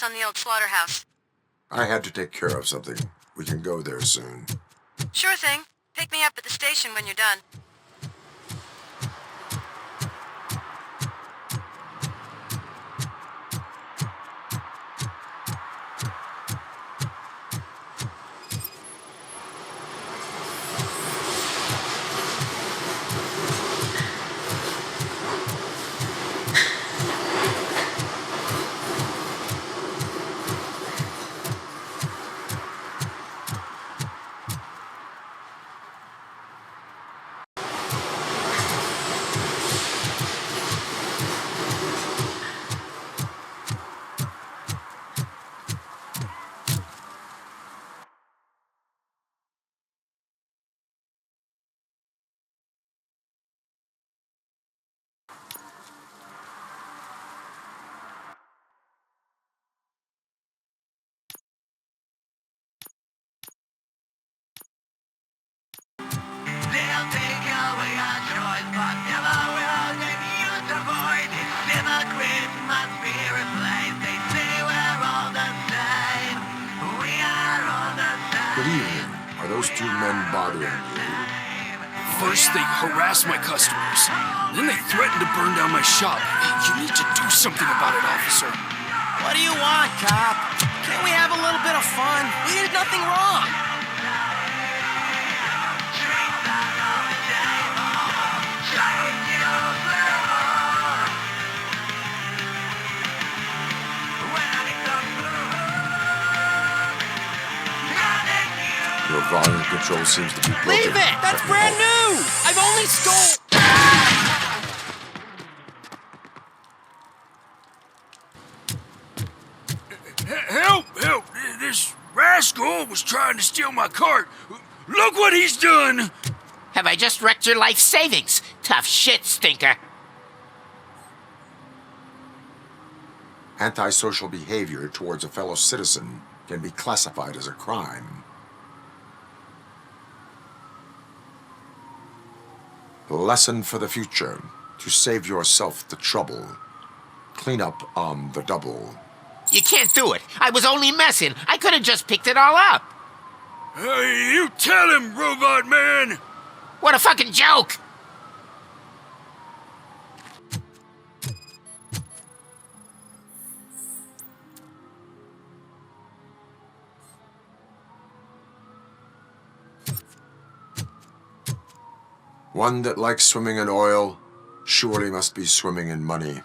address on the old slaughterhouse. I had to take care of something. We can go there soon. Sure thing. Pick me up at the station when you're done. Good evening. Are those two men bothering you? First, they harass my customers. Then they threaten to burn down my shop. You need to do something about it, officer. What do you want, cop? Can't we have a little bit of fun? We did nothing wrong. Your volume control seems to be broken. Leave it! That's brand new! I've only stole... Help! Help! This rascal was trying to steal my cart. Look what he's done! Have I just wrecked your life savings? Tough shit, stinker. Antisocial behavior towards a fellow citizen can be classified as a crime. Lesson for the future. To save yourself the trouble. Clean up on the double. You can't do it. I was only messing. I could have just picked it all up. You tell him, Robot Man! What a fucking joke! One that likes swimming in oil surely must be swimming in money.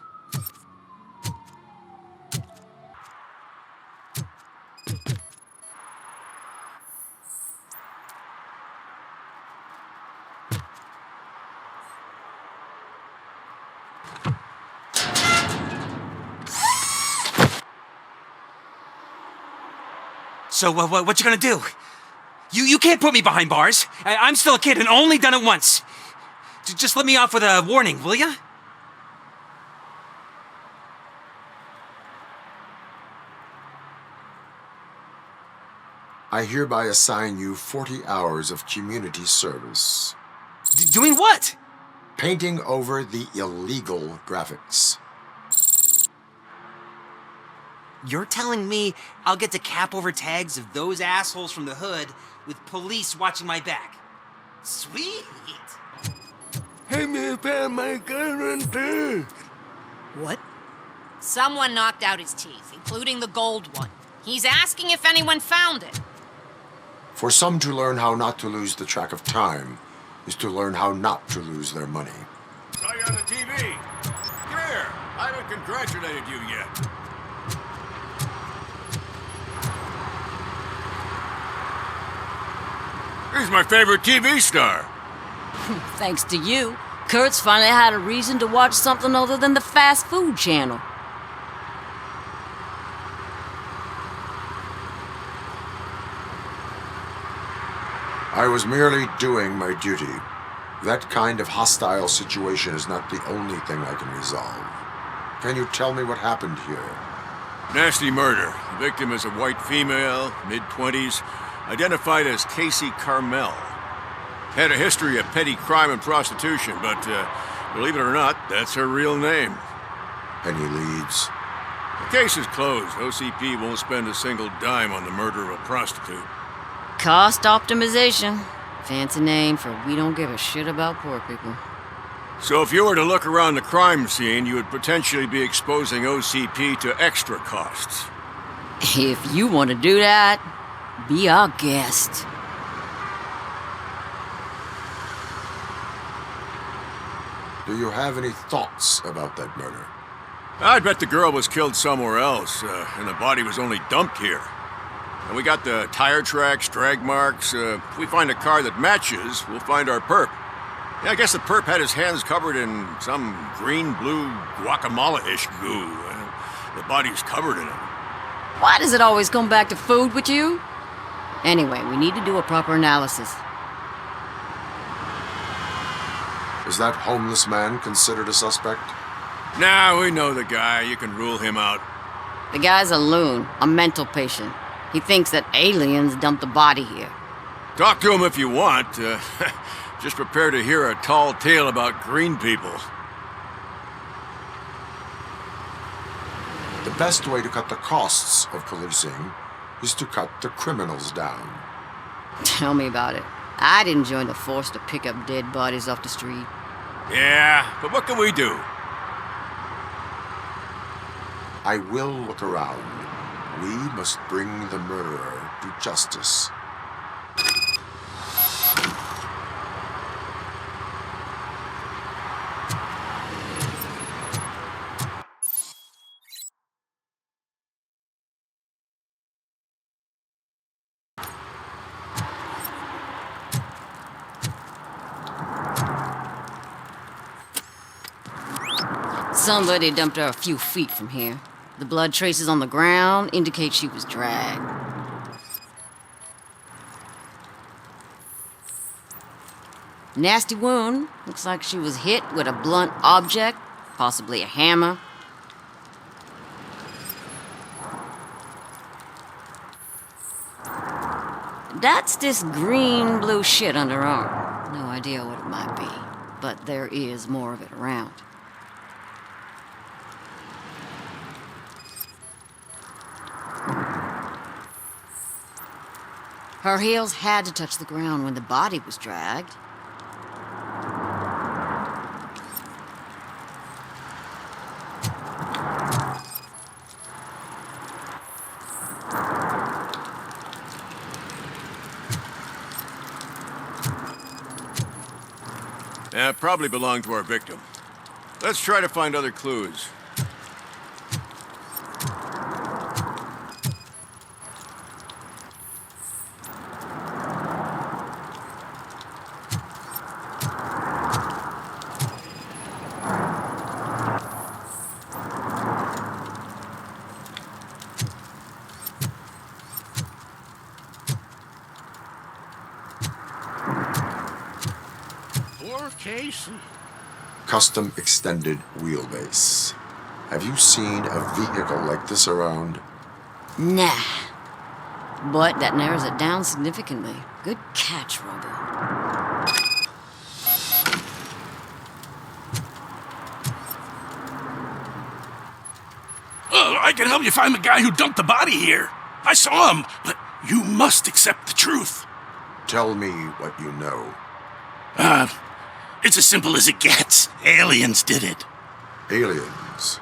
So, what you gonna do? You can't put me behind bars. I'm still a kid and only done it once. Just let me off with a warning, will ya? I hereby assign you 40 hours of community service. Doing what? Painting over the illegal graphics. You're telling me I'll get to cap over tags of those assholes from the hood with police watching my back? Sweet! Hey, me found my gun. What? Someone knocked out his teeth, including the gold one. He's asking if anyone found it. For some to learn how not to lose the track of time is to learn how not to lose their money. Saw you on the TV. Come here. I haven't congratulated you yet. He's my favorite TV star. Thanks to you, Kurt's finally had a reason to watch something other than the fast food channel. I was merely doing my duty. That kind of hostile situation is not the only thing I can resolve. Can you tell me what happened here? Nasty murder. The victim is a white female, mid-20s, identified as Casey Carmel. Had a history of petty crime and prostitution, but believe it or not, that's her real name. Any leads? The case is closed. OCP won't spend a single dime on the murder of a prostitute. Cost optimization. Fancy name for we don't give a shit about poor people. So if you were to look around the crime scene, you would potentially be exposing OCP to extra costs. If you want to do that, be our guest. Do you have any thoughts about that murder? I'd bet the girl was killed somewhere else, and the body was only dumped here. And we got the tire tracks, drag marks. If we find a car that matches, we'll find our perp. Yeah, I guess the perp had his hands covered in some green-blue guacamole-ish goo. The body's covered in it. Why does it always come back to food with you? Anyway, we need to do a proper analysis. Is that homeless man considered a suspect? Nah, we know the guy. You can rule him out. The guy's a loon, a mental patient. He thinks that aliens dumped the body here. Talk to him if you want. Just prepare to hear a tall tale about green people. The best way to cut the costs of policing is to cut the criminals down. Tell me about it. I'd join the force to pick up dead bodies off the street. Yeah, but what can we do? I will look around. We must bring the murderer to justice. Somebody dumped her a few feet from here. The blood traces on the ground indicate she was dragged. Nasty wound. Looks like she was hit with a blunt object, possibly a hammer. That's this green-blue shit under her arm. No idea what it might be, but there is more of it around. Her heels had to touch the ground when the body was dragged. Yeah, probably belonged to our victim. Let's try to find other clues. Casey. Custom extended wheelbase. Have you seen a vehicle like this around? Nah. But that narrows it down significantly. Good catch, Robo. Oh, I can help you find the guy who dumped the body here. I saw him, but you must accept the truth. Tell me what you know. It's as simple as it gets. Aliens did it. Aliens?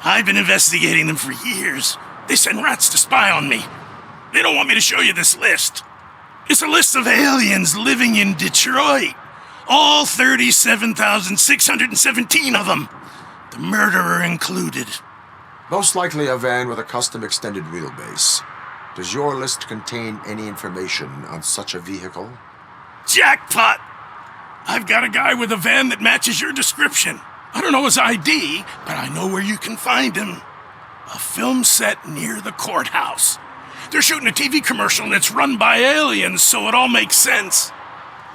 I've been investigating them for years. They send rats to spy on me. They don't want me to show you this list. It's a list of aliens living in Detroit. All 37,617 of them. The murderer included. Most likely a van with a custom extended wheelbase. Does your list contain any information on such a vehicle? Jackpot! I've got a guy with a van that matches your description. I don't know his ID, but I know where you can find him. A film set near the courthouse. They're shooting a TV commercial and it's run by aliens, so it all makes sense.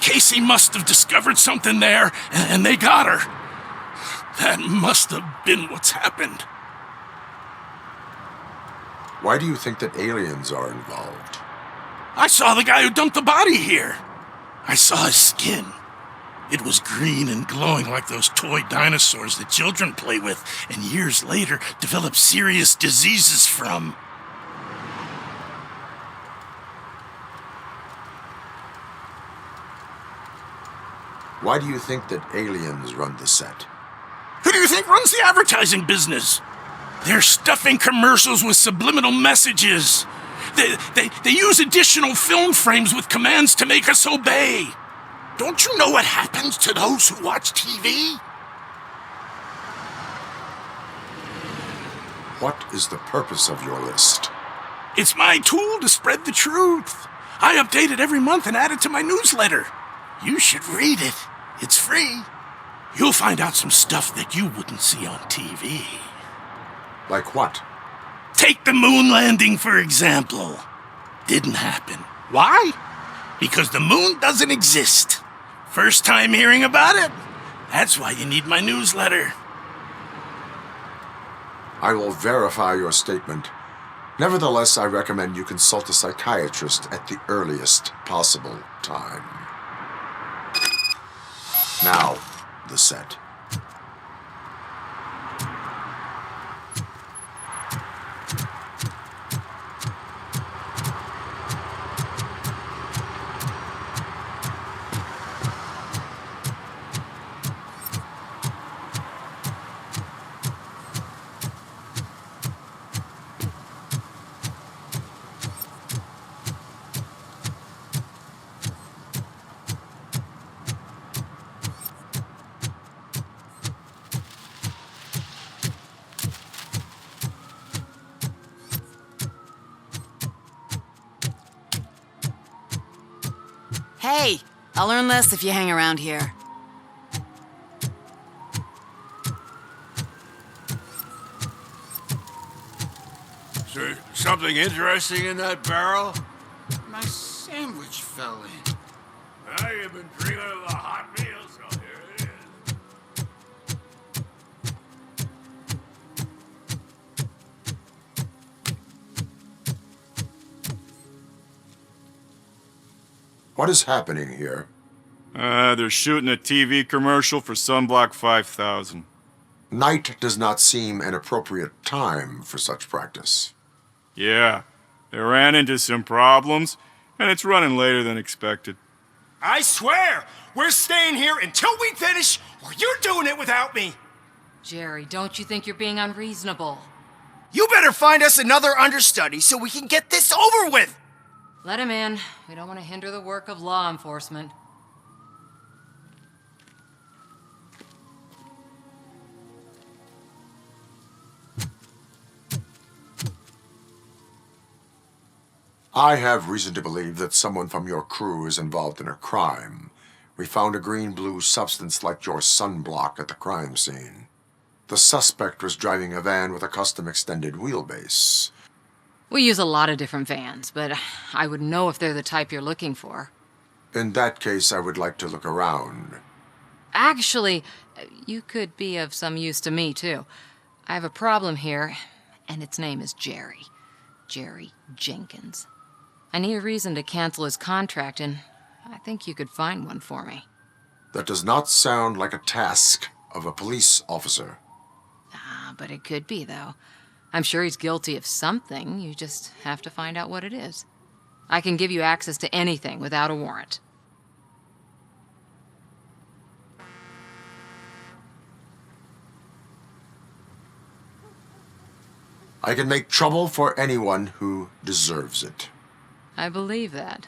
Casey must have discovered something there, and they got her. That must have been what's happened. Why do you think that aliens are involved? I saw the guy who dumped the body here. I saw his skin. It was green and glowing like those toy dinosaurs that children play with and years later develop serious diseases from. Why do you think that aliens run the set? Who do you think runs the advertising business? They're stuffing commercials with subliminal messages. They use additional film frames with commands to make us obey. Don't you know what happens to those who watch TV? What is the purpose of your list? It's my tool to spread the truth. I update it every month and add it to my newsletter. You should read it. It's free. You'll find out some stuff that you wouldn't see on TV. Like what? Take the moon landing, for example. Didn't happen. Why? Because the moon doesn't exist. First time hearing about it? That's why you need my newsletter. I will verify your statement. Nevertheless, I recommend you consult a psychiatrist at the earliest possible time. Now, the set. Hey, I'll learn less if you hang around here. Is there something interesting in that barrel? My sandwich fell in. Now you've been dreaming of the hot meal, so here it is. What is happening here? They're shooting a TV commercial for Sunblock 5000. Night does not seem an appropriate time for such practice. Yeah, they ran into some problems, and it's running later than expected. I swear, we're staying here until we finish, or you're doing it without me. Jerry, don't you think you're being unreasonable? You better find us another understudy so we can get this over with. Let him in. We don't want to hinder the work of law enforcement. I have reason to believe that someone from your crew is involved in a crime. We found a green-blue substance like your sunblock at the crime scene. The suspect was driving a van with a custom extended wheelbase. We use a lot of different vans, but I wouldn't know if they're the type you're looking for. In that case, I would like to look around. Actually, you could be of some use to me, too. I have a problem here, and its name is Jerry. Jerry Jenkins. I need a reason to cancel his contract, and I think you could find one for me. That does not sound like a task of a police officer. But it could be, though. I'm sure he's guilty of something. You just have to find out what it is. I can give you access to anything without a warrant. I can make trouble for anyone who deserves it. I believe that.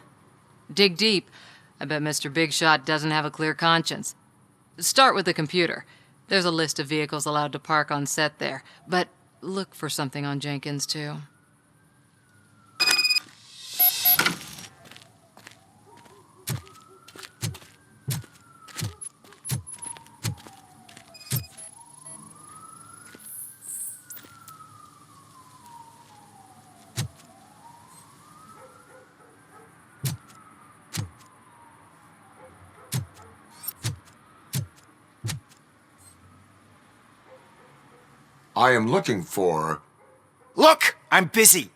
Dig deep. I bet Mr. Big Shot doesn't have a clear conscience. Start with the computer. There's a list of vehicles allowed to park on set there, but look for something on Jenkins, too. I am looking for... Look, I'm busy.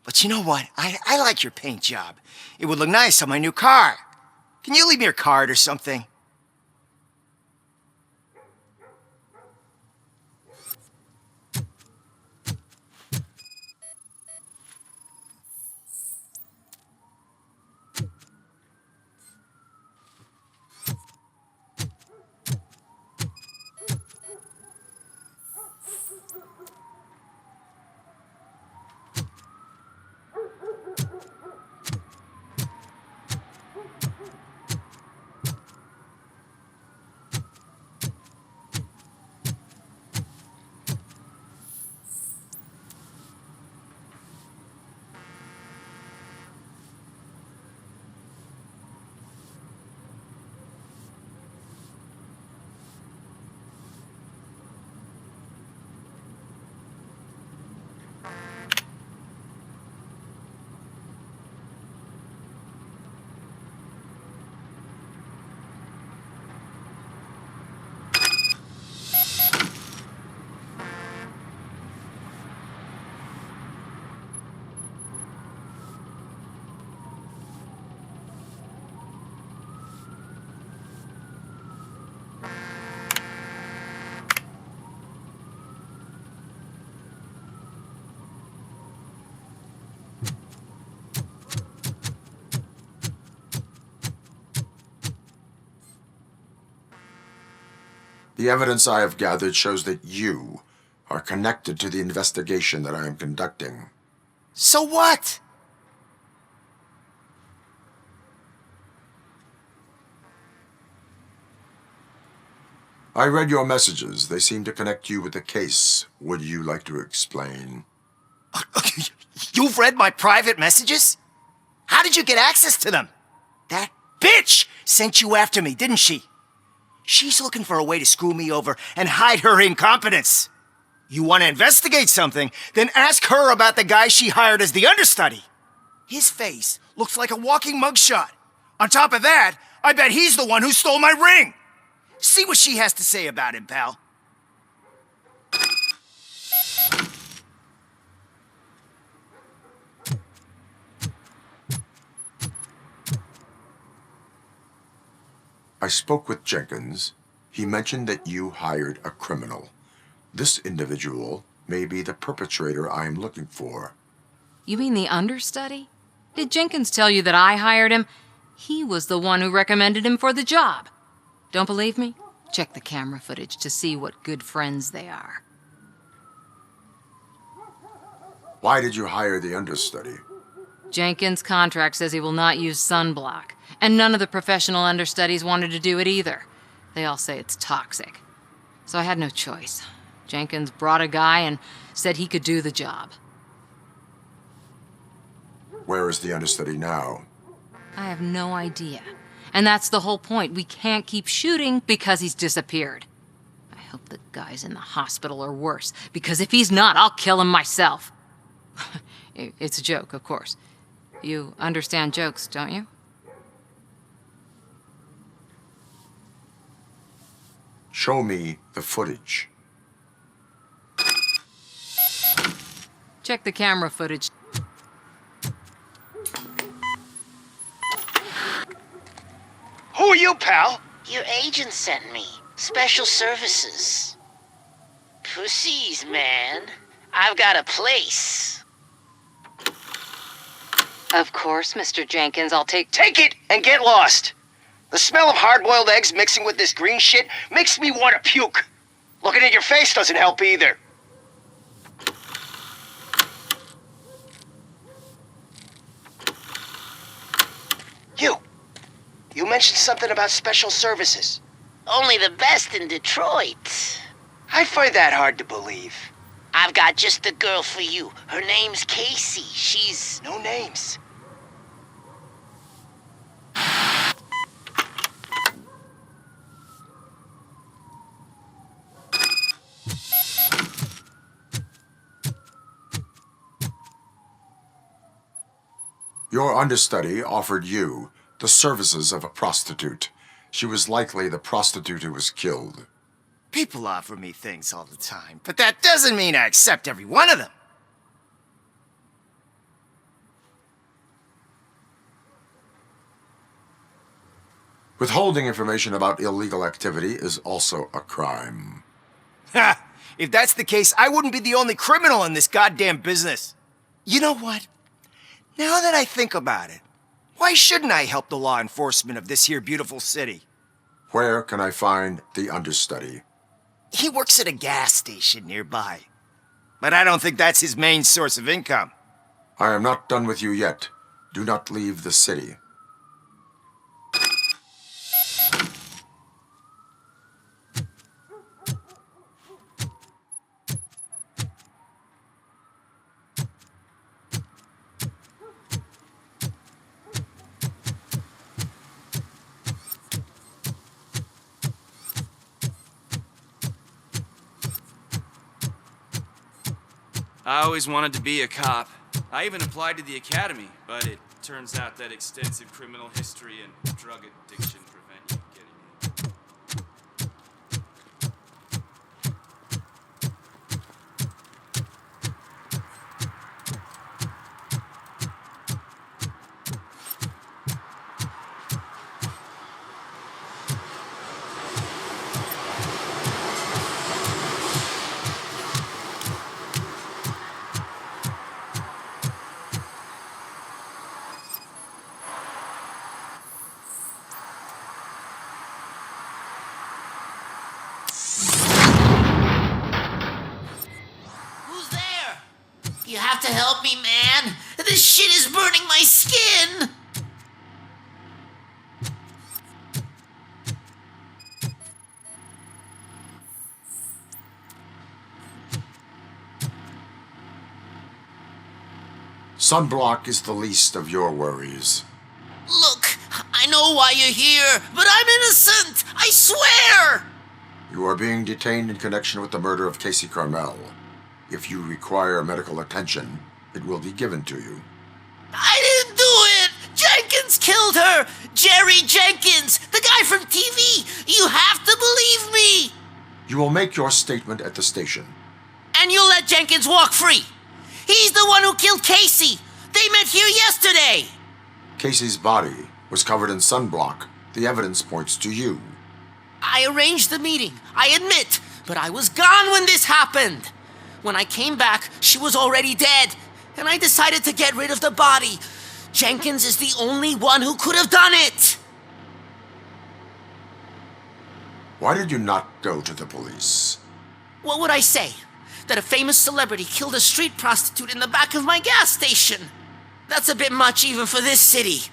But you know what? I like your paint job. It would look nice on my new car. Can you leave me your card or something? The evidence I have gathered shows that you are connected to the investigation that I am conducting. So what? I read your messages. They seem to connect you with the case. Would you like to explain? You've read my private messages? How did you get access to them? That bitch sent you after me, didn't she? She's looking for a way to screw me over and hide her incompetence. You want to investigate something, then ask her about the guy she hired as the understudy. His face looks like a walking mugshot. On top of that, I bet he's the one who stole my ring. See what she has to say about him, pal. I spoke with Jenkins. He mentioned that you hired a criminal. This individual may be the perpetrator I am looking for. You mean the understudy? Did Jenkins tell you that I hired him? He was the one who recommended him for the job. Don't believe me? Check the camera footage to see what good friends they are. Why did you hire the understudy? Jenkins' contract says he will not use sunblock, and none of the professional understudies wanted to do it either. They all say it's toxic. So I had no choice. Jenkins brought a guy and said he could do the job. Where is the understudy now? I have no idea. And that's the whole point. We can't keep shooting because he's disappeared. I hope the guy's in the hospital or worse, because if he's not, I'll kill him myself. It's a joke, of course. You understand jokes, don't you? Show me the footage. Check the camera footage. Who are you, pal? Your agent sent me. Special services. Pussies, man. I've got a place. Of course, Mr. Jenkins, I'll take... Take it and get lost. The smell of hard-boiled eggs mixing with this green shit makes me want to puke. Looking at your face doesn't help either. You mentioned something about special services. Only the best in Detroit. I find that hard to believe. I've got just the girl for you. Her name's Casey. She's... No names. Your understudy offered you the services of a prostitute. She was likely the prostitute who was killed. People offer me things all the time, but that doesn't mean I accept every one of them. Withholding information about illegal activity is also a crime. Ha! If that's the case, I wouldn't be the only criminal in this goddamn business. You know what? Now that I think about it, why shouldn't I help the law enforcement of this here beautiful city? Where can I find the understudy? He works at a gas station nearby. But I don't think that's his main source of income. I am not done with you yet. Do not leave the city. I always wanted to be a cop. I even applied to the academy, but it turns out that extensive criminal history and drug addiction prevent you getting in. Who's there? You have to help me, man. This shit is burning my skin. Sunblock is the least of your worries. Look, I know why you're here, but I'm innocent. I swear. You are being detained in connection with the murder of Casey Carmel. If you require medical attention, it will be given to you. I didn't do it. Jenkins killed her. Jerry Jenkins, the guy from TV. You have to believe me. You will make your statement at the station. And you'll let Jenkins walk free. He's the one who killed Casey. They met here yesterday. Casey's body was covered in sunblock. The evidence points to you. I arranged the meeting, I admit, but I was gone when this happened. When I came back, she was already dead, and I decided to get rid of the body. Jenkins is the only one who could have done it. Why did you not go to the police? What would I say? That a famous celebrity killed a street prostitute in the back of my gas station? That's a bit much even for this city.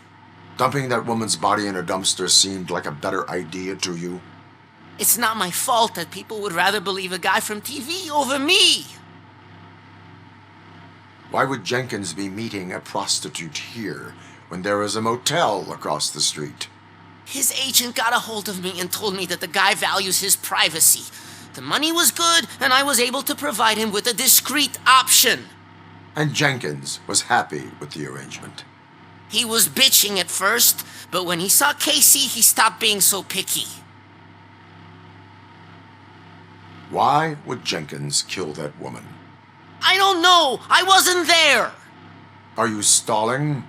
Dumping that woman's body in a dumpster seemed like a better idea to you? It's not my fault that people would rather believe a guy from TV over me. Why would Jenkins be meeting a prostitute here when there is a motel across the street? His agent got a hold of me and told me that the guy values his privacy. The money was good, and I was able to provide him with a discreet option. And Jenkins was happy with the arrangement. He was bitching at first, but when he saw Casey, he stopped being so picky. Why would Jenkins kill that woman? I don't know. I wasn't there. Are you stalling?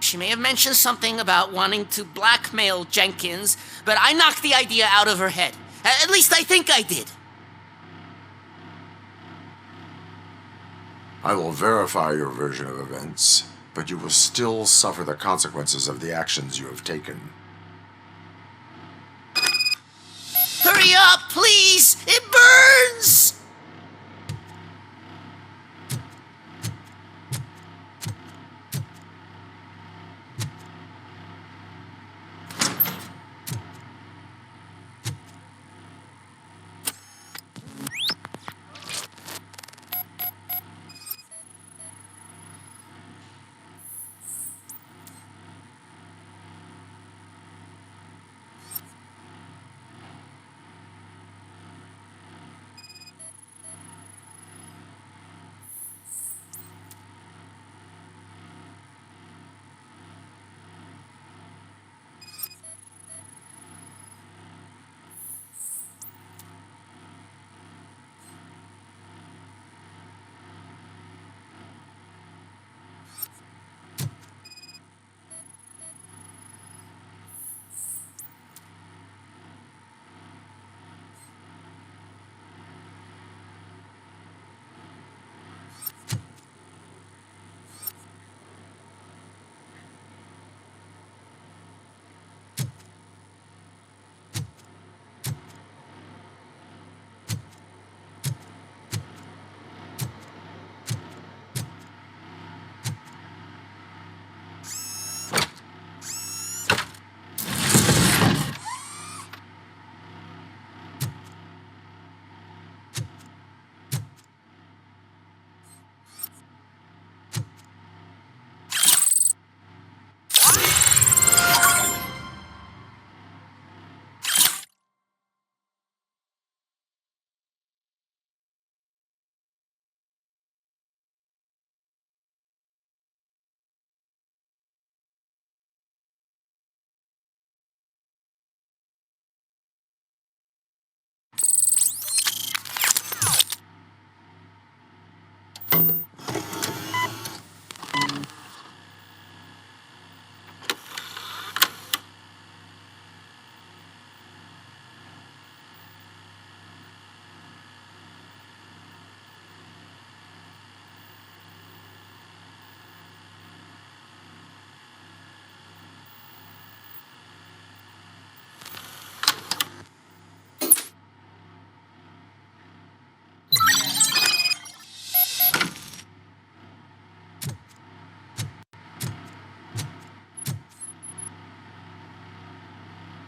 She may have mentioned something about wanting to blackmail Jenkins, but I knocked the idea out of her head. At least I think I did. I will verify your version of events, but you will still suffer the consequences of the actions you have taken. Hurry up, please! It burns!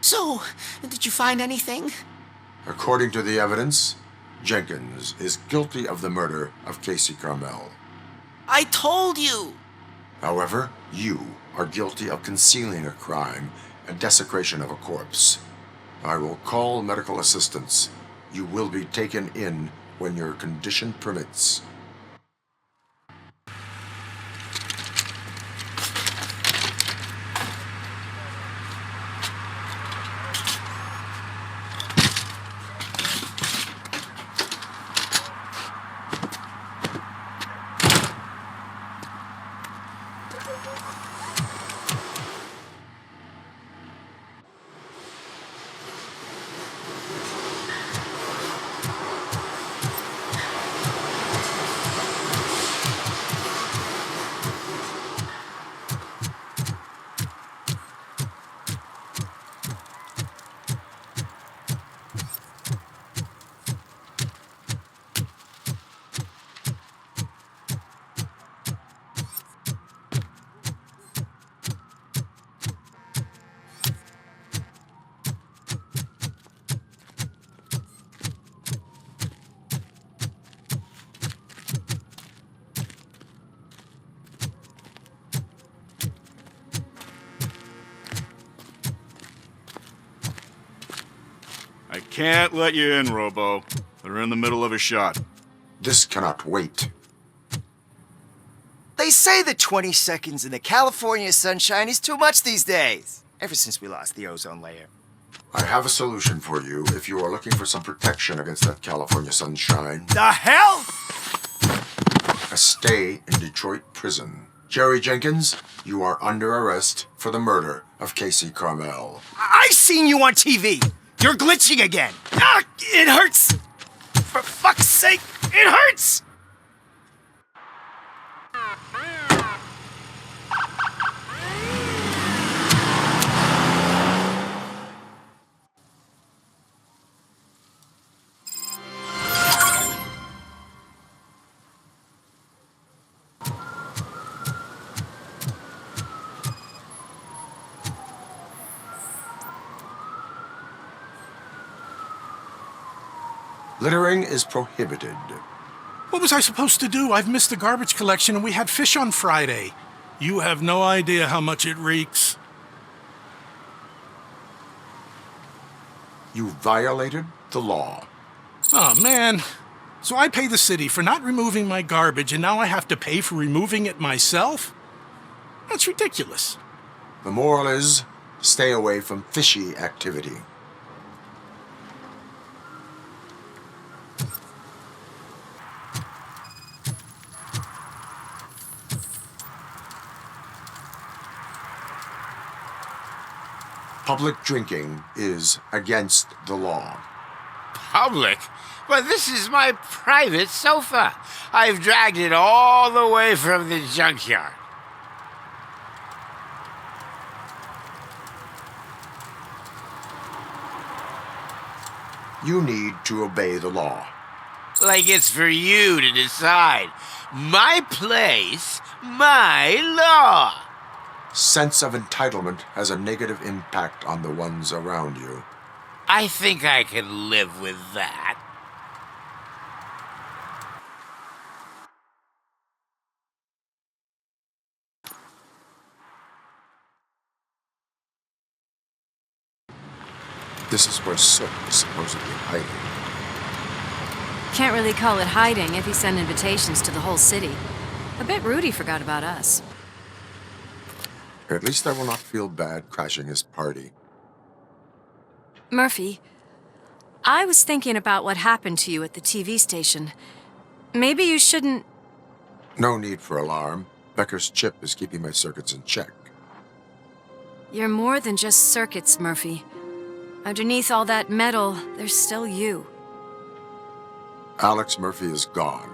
So, did you find anything? According to the evidence, Jenkins is guilty of the murder of Casey Carmel. I told you! However, you are guilty of concealing a crime and desecration of a corpse. I will call medical assistance. You will be taken in when your condition permits. I can't let you in, Robo. They're in the middle of a shot. This cannot wait. They say the 20 seconds in the California sunshine is too much these days. Ever since we lost the ozone layer. I have a solution for you if you are looking for some protection against that California sunshine. The hell? A stay in Detroit prison. Jerry Jenkins, you are under arrest for the murder of Casey Carmel. I seen you on TV. You're glitching again. Ah, it hurts. For fuck's sake, it hurts. Littering is prohibited. What was I supposed to do? I've missed the garbage collection and we had fish on Friday. You have no idea how much it reeks. You violated the law. Oh, man. So I pay the city for not removing my garbage and now I have to pay for removing it myself? That's ridiculous. The moral is, stay away from fishy activity. Public drinking is against the law. Public? But this is my private sofa. I've dragged it all the way from the junkyard. You need to obey the law. Like it's for you to decide. My place, my law. Sense of entitlement has a negative impact on the ones around you. I think I can live with that. This is where Soot is supposedly hiding. Can't really call it hiding if he sent invitations to the whole city. A bit rude he forgot about us. At least I will not feel bad crashing his party. Murphy, I was thinking about what happened to you at the TV station. Maybe you shouldn't... No need for alarm. Becker's chip is keeping my circuits in check. You're more than just circuits, Murphy. Underneath all that metal, there's still you. Alex Murphy is gone.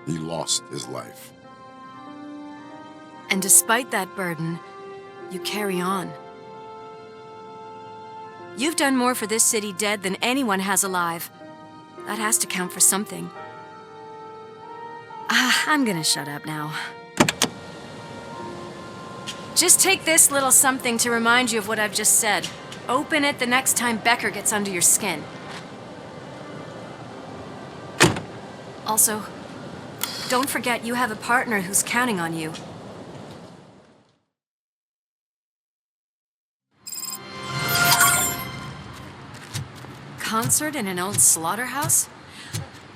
He lost his life. And despite that burden, you carry on. You've done more for this city dead than anyone has alive. That has to count for something. I'm gonna shut up now. Just take this little something to remind you of what I've just said. Open it the next time Becker gets under your skin. Also, don't forget you have a partner who's counting on you. Concert in an old slaughterhouse?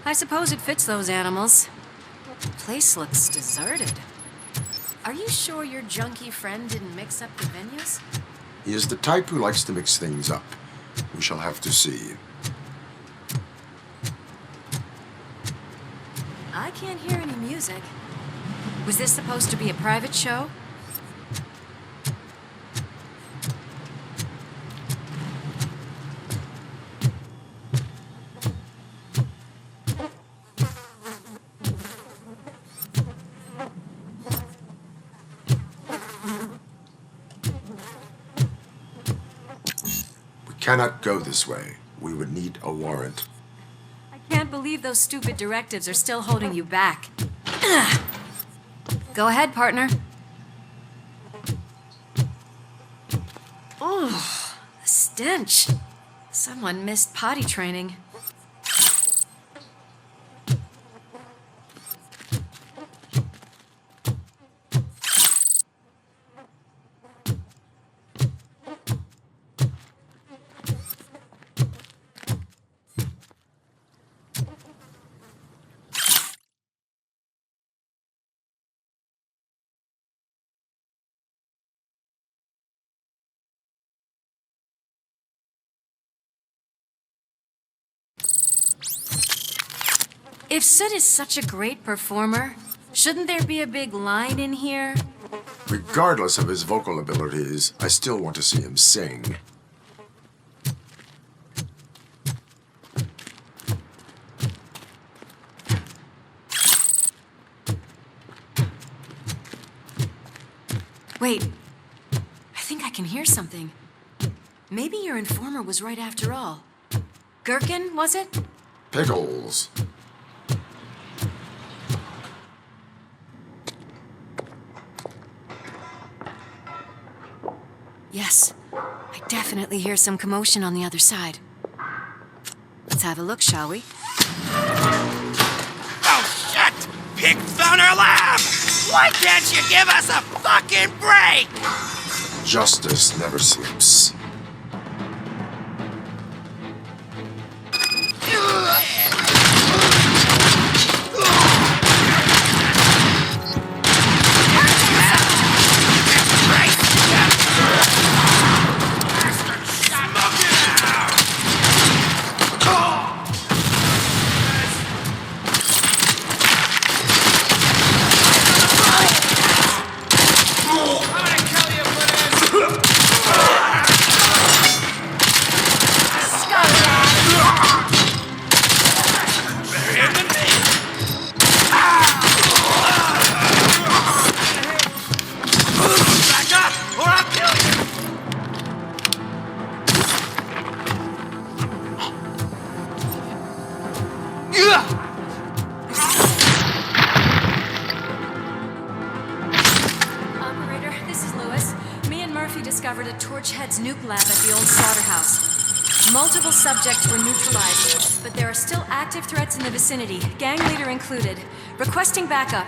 I suppose it fits those animals. The place looks deserted. Are you sure your junkie friend didn't mix up the venues? He is the type who likes to mix things up. We shall have to see. I can't hear any music. Was this supposed to be a private show? We cannot go this way. We would need a warrant. I can't believe those stupid directives are still holding you back. Go ahead, partner. Oh, the stench. Someone missed potty training. If Soot is such a great performer, shouldn't there be a big line in here? Regardless of his vocal abilities, I still want to see him sing. Wait, I think I can hear something. Maybe your informer was right after all. Gherkin, was it? Pickles. Yes, I definitely hear some commotion on the other side. Let's have a look, shall we? Oh, shit! Pig found our lab! Why can't you give us a fucking break? Justice never sleeps. Operator, this is Lewis. Me and Murphy discovered a Torchhead's nuke lab at the old slaughterhouse. Multiple subjects were neutralized, but there are still active threats in the vicinity, gang leader included. Requesting backup.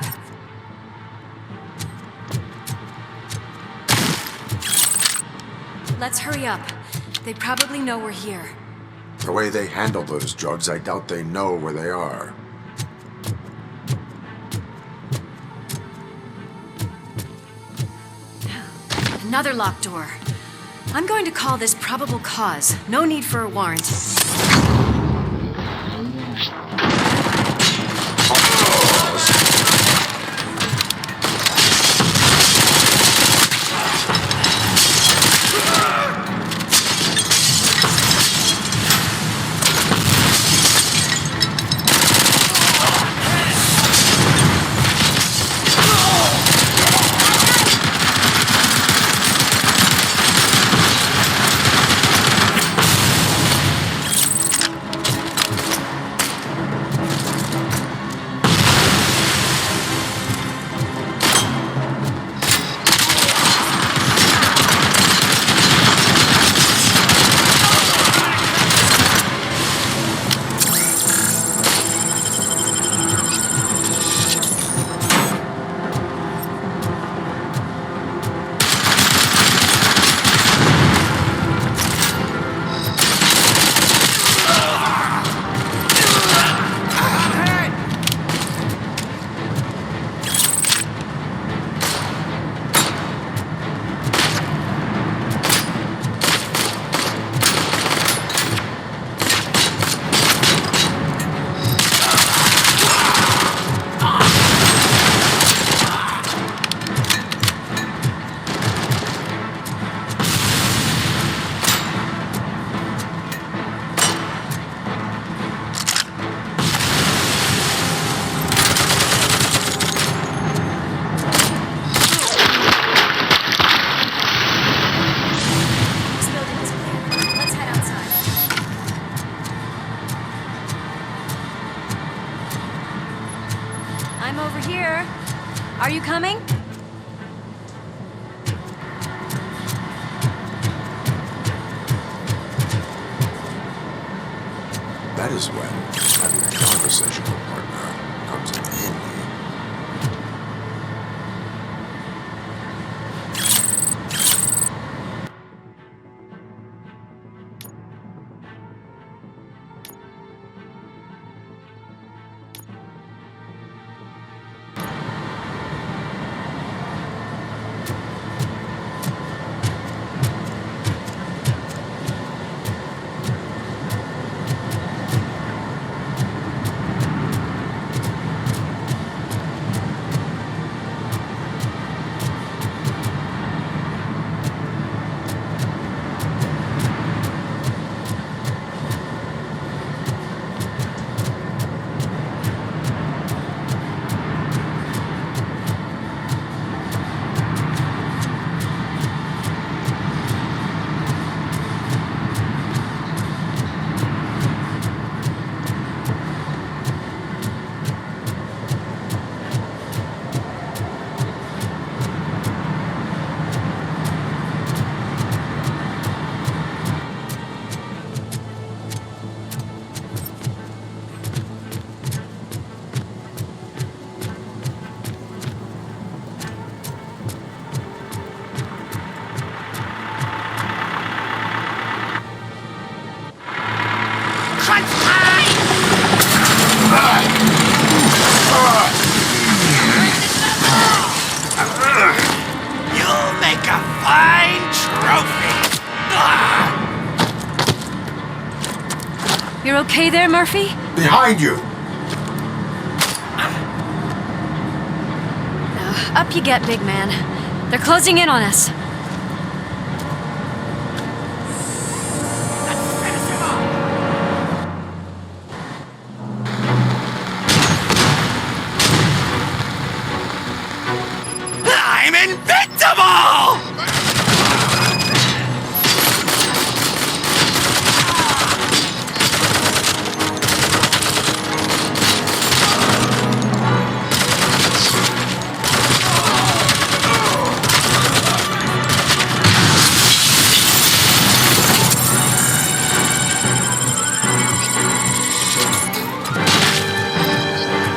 Let's hurry up. They probably know we're here. The way they handle those drugs, I doubt they know where they are. Another locked door. I'm going to call this probable cause. No need for a warrant. over here. Are you coming? That is when having a conversational partner comes in handy. You'll make a fine trophy. You're okay there, Murphy? Behind you! Up you get, big man. They're closing in on us. I'm invincible!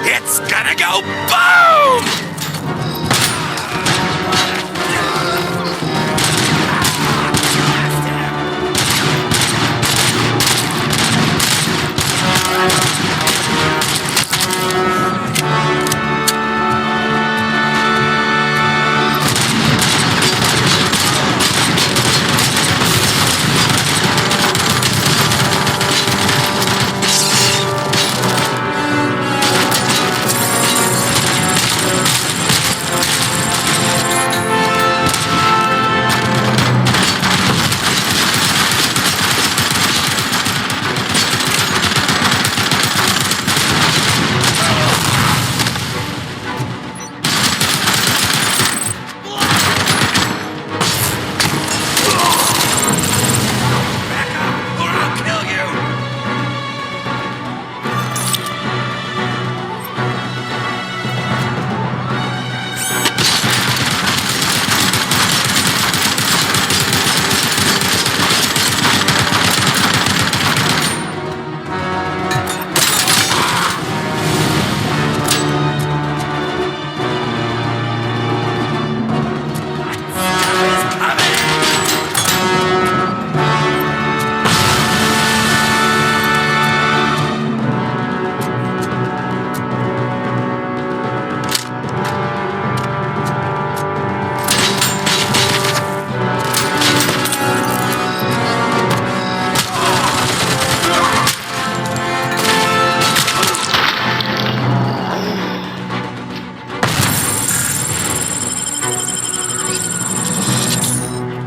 It's gonna go boom!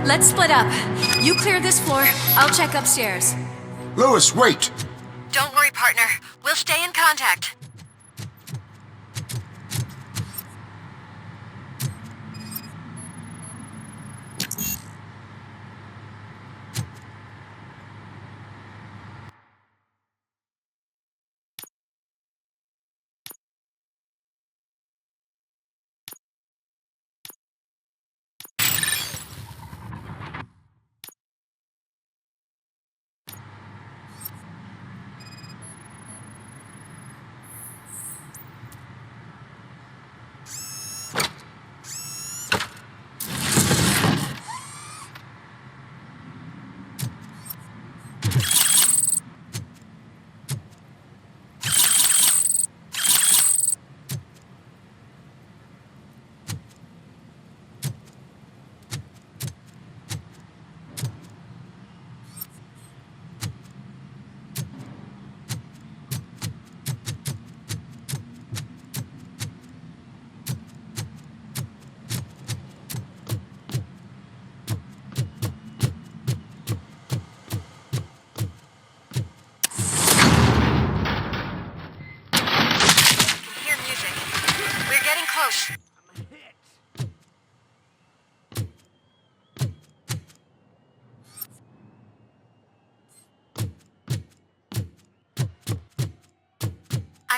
Let's split up. You clear this floor, I'll check upstairs. Lewis, wait! Don't worry, partner. We'll stay in contact.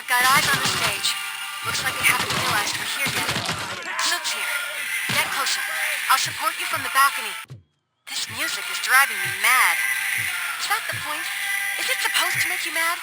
got eyes on the stage. Looks like they haven't realized we're here yet. Snoop's here. Get closer. I'll support you from the balcony. This music is driving me mad. Is that the point? Is it supposed to make you mad?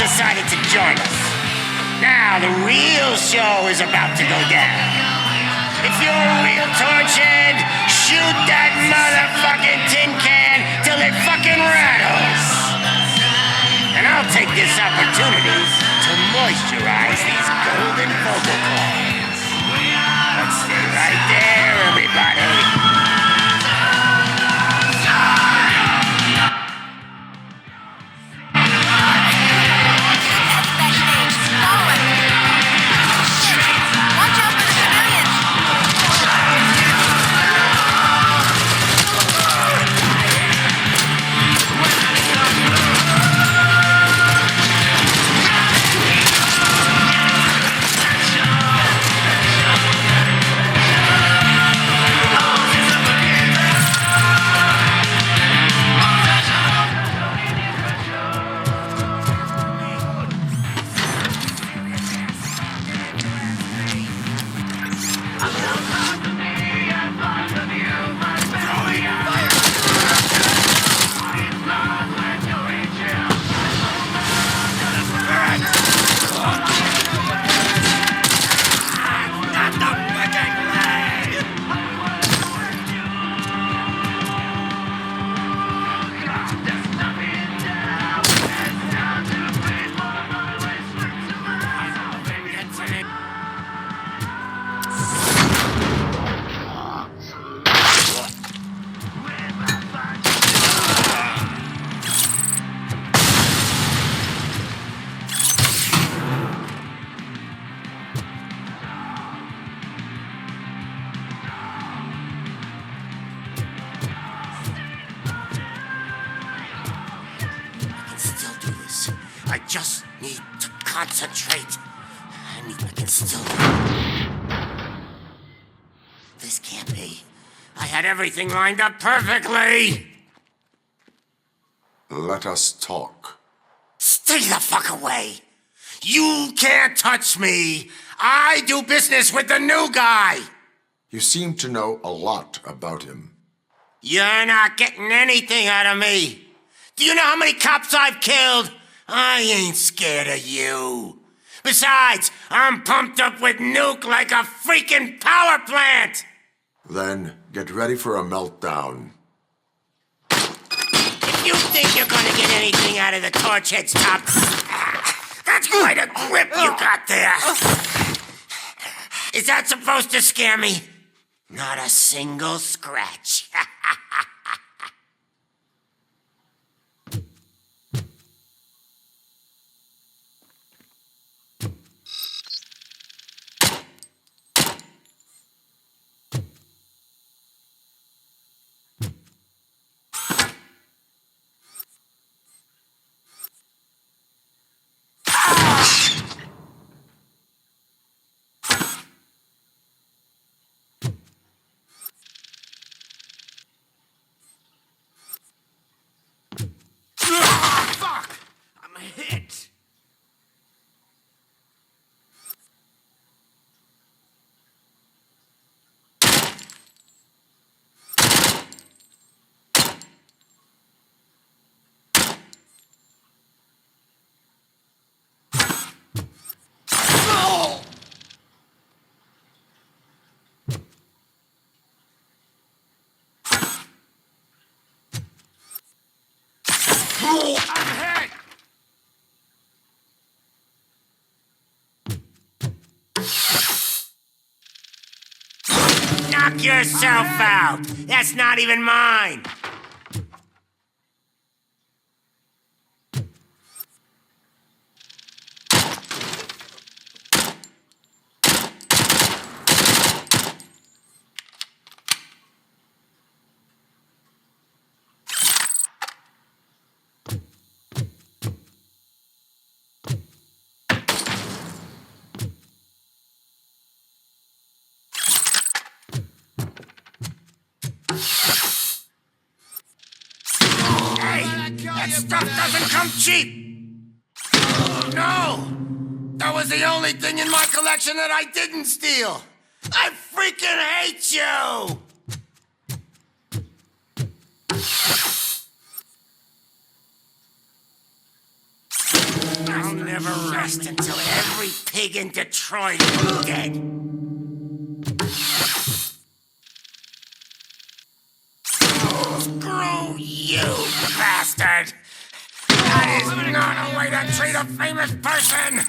Decided to join us. Now the real show is about to go down. If you're a real torchhead, shoot that motherfucking tin can till it fucking rattles. And I'll take this opportunity to moisturize these golden vocal cords. Let's stay right there, everybody. I just need to concentrate. I can still... This can't be. I had everything lined up perfectly. Let us talk. Stay the fuck away. You can't touch me. I do business with the new guy. You seem to know a lot about him. You're not getting anything out of me. Do you know how many cops I've killed? I ain't scared of you. Besides, I'm pumped up with nuke like a freaking power plant! Then get ready for a meltdown. If you think you're gonna get anything out of the Torchhead's top... That's quite a grip you got there. Is that supposed to scare me? Not a single scratch. hit! Knock yourself out! That's not even mine! That stuff doesn't come cheap! No! That was the only thing in my collection that I didn't steal! I freaking hate you! I'll never rest until every pig in Detroit is dead. Screw you, bastard! That is not a way to treat a famous person!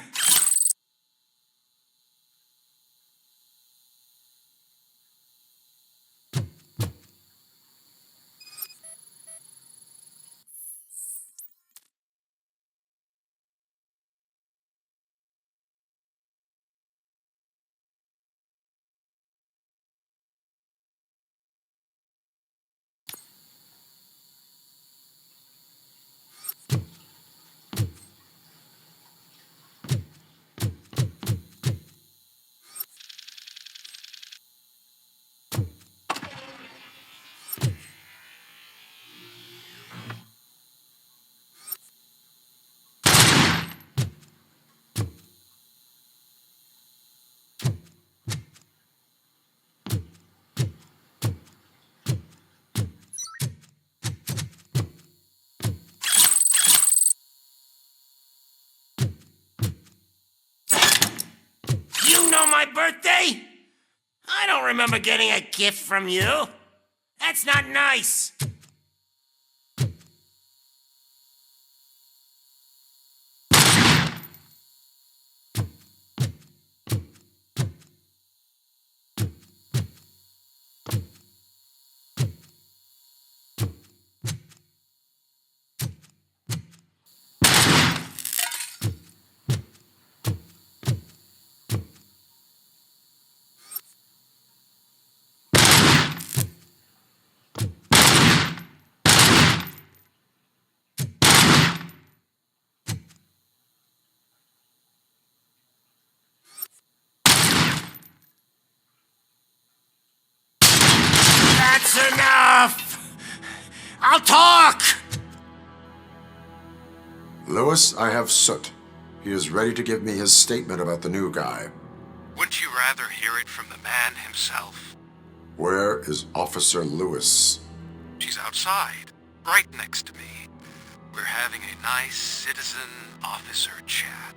You know my birthday? I don't remember getting a gift from you. That's not nice. That's enough! I'll talk! Lewis, I have Soot. He is ready to give me his statement about the new guy. Wouldn't you rather hear it from the man himself? Where is Officer Lewis? She's outside, right next to me. We're having a nice citizen-officer chat.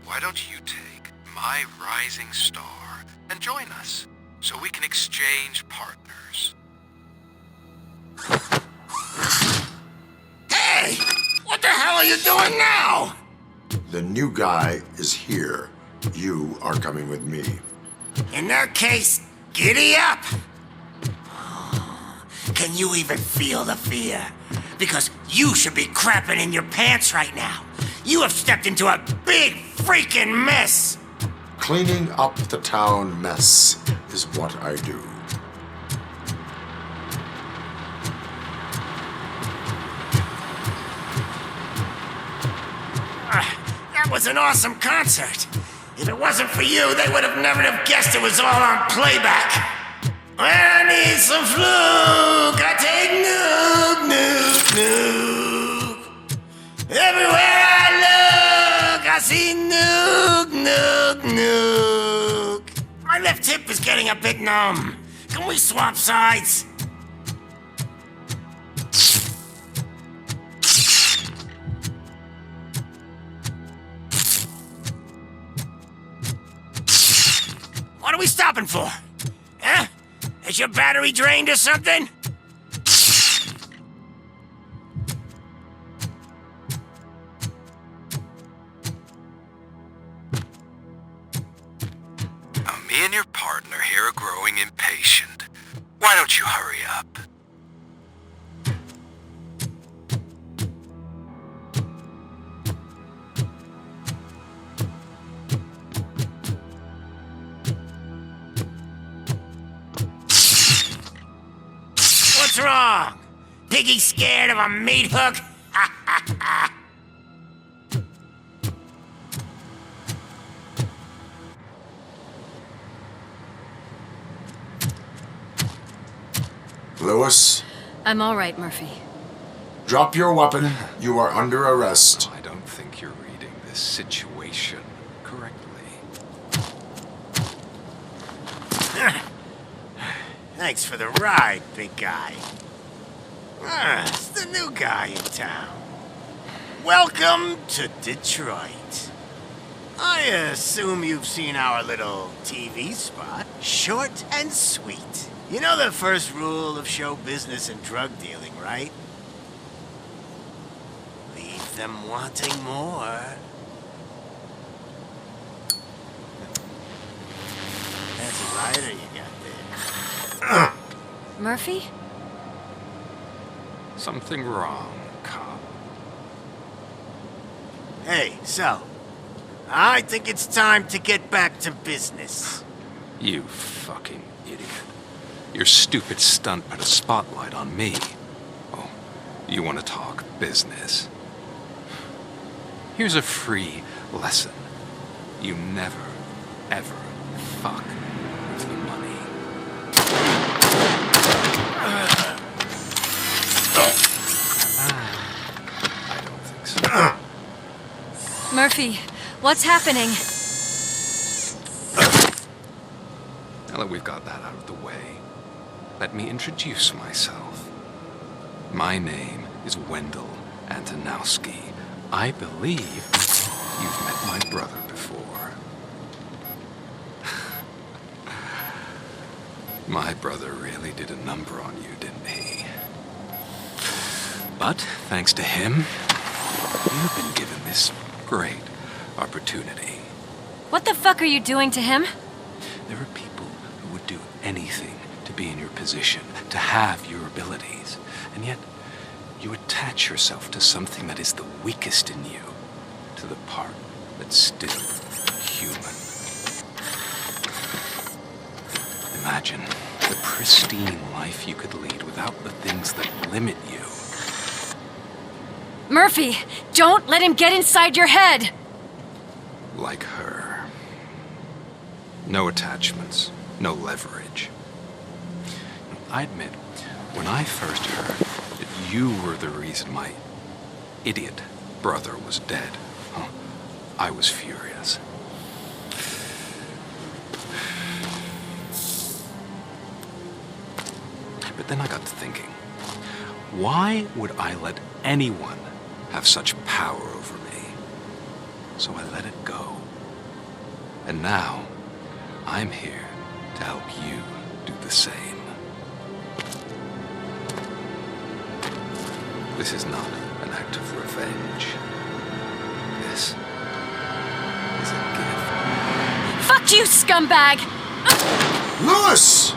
Why don't you take my rising star and join us, so we can exchange partners? Hey! What the hell are you doing now? The new guy is here. You are coming with me. In that case, giddy up! Can you even feel the fear? Because you should be crapping in your pants right now. You have stepped into a big freaking mess! Cleaning up the town mess is what I do. That was an awesome concert. If it wasn't for you, they would have never have guessed it was all on playback. When I need some fluke, I take nuke, nuke, nuke. Everywhere I look, I see nuke, nuke, nuke. My left hip is getting a bit numb. Can we swap sides? What are we stopping for? Huh? Is your battery drained or something? here growing impatient. Why don't you hurry up? What's wrong? Piggy scared of a meat hook? Lewis, I'm all right, Murphy. drop your weapon. You are under arrest. I don't think you're reading this situation correctly. Thanks for the ride, big guy. It's the new guy in town. Welcome to Detroit. I assume you've seen our little TV spot. Short and sweet. You know the first rule of show business and drug dealing, right? Leave them wanting more. That's a lighter you got there. Murphy? Something wrong, cop. Hey, so, I think it's time to get back to business. You fucking idiot. Your stupid stunt put a spotlight on me. Oh, you want to talk business? Here's a free lesson. You never, ever fuck with the money. I don't think so. Murphy, what's happening? Now that we've got that out of the way, let me introduce myself. My name is Wendell Antonowski. I believe you've met my brother before. My brother really did a number on you, didn't he? But thanks to him, you've been given this great opportunity. What the fuck are you doing to him? There are people who would do anything to be in your position, to have your abilities, and yet you attach yourself to something that is the weakest in you, to the part that's still human. Imagine the pristine life you could lead without the things that limit you. Murphy, don't let him get inside your head! Like her. No attachments, no leverage. I admit, when I first heard that you were the reason my idiot brother was dead, I was furious. But then I got to thinking, why would I let anyone have such power over me? So I let it go. And now, I'm here to help you do the same. This is not an act of revenge. This is a gift. Fuck you, scumbag! Lewis!